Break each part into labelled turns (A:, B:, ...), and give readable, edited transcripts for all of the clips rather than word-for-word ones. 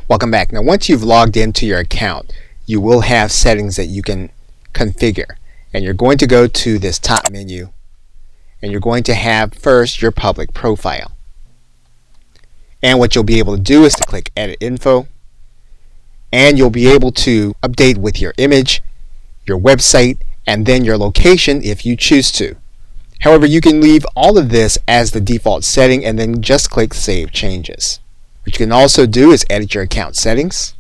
A: Welcome back. Now once you've logged into your account, you will have settings that you can configure. And you're going to go to this top menu and you're going to have first your public profile. And what you'll be able to do is to click Edit Info, and you'll be able to update with your image, your website, and then your location if you choose to. However, you can leave all of this as the default setting and then just click Save Changes. What you can also do is edit your account settings.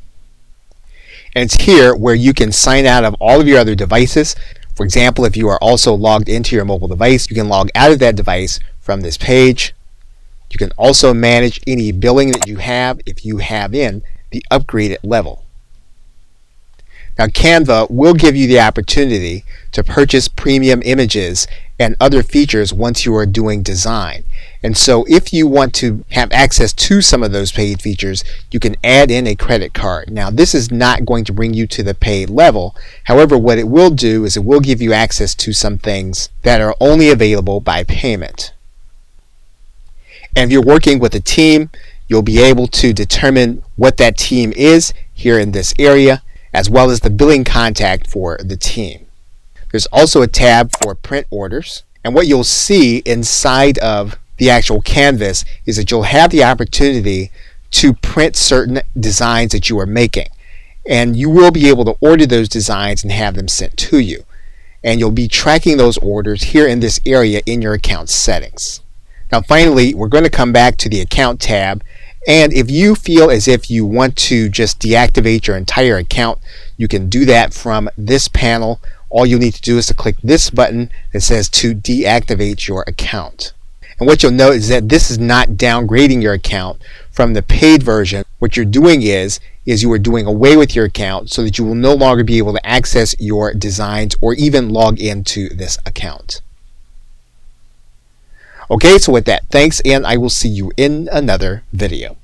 A: And it's here where you can sign out of all of your other devices. For example, if you are also logged into your mobile device, you can log out of that device from this page. You can also manage any billing that you have if you have in the upgraded level. Now Canva will give you the opportunity to purchase premium images and other features once you are doing design. And so if you want to have access to some of those paid features, you can add in a credit card. Now this is not going to bring you to the paid level. However, what it will do is it will give you access to some things that are only available by payment. And if you're working with a team, you'll be able to determine what that team is here in this area, as well as the billing contact for the team. There's also a tab for print orders, and what you'll see inside of the actual canvas is that you'll have the opportunity to print certain designs that you are making, and you will be able to order those designs and have them sent to you, and you'll be tracking those orders here in this area in your account settings. Now finally, we're going to come back to the account tab, and if you feel as if you want to just deactivate your entire account, you can do that from this panel. All you need to do is to click this button that says to deactivate your account. And what you'll note is that this is not downgrading your account from the paid version. What you're doing is you are doing away with your account so that you will no longer be able to access your designs or even log into this account. Okay, so with that, thanks, and I will see you in another video.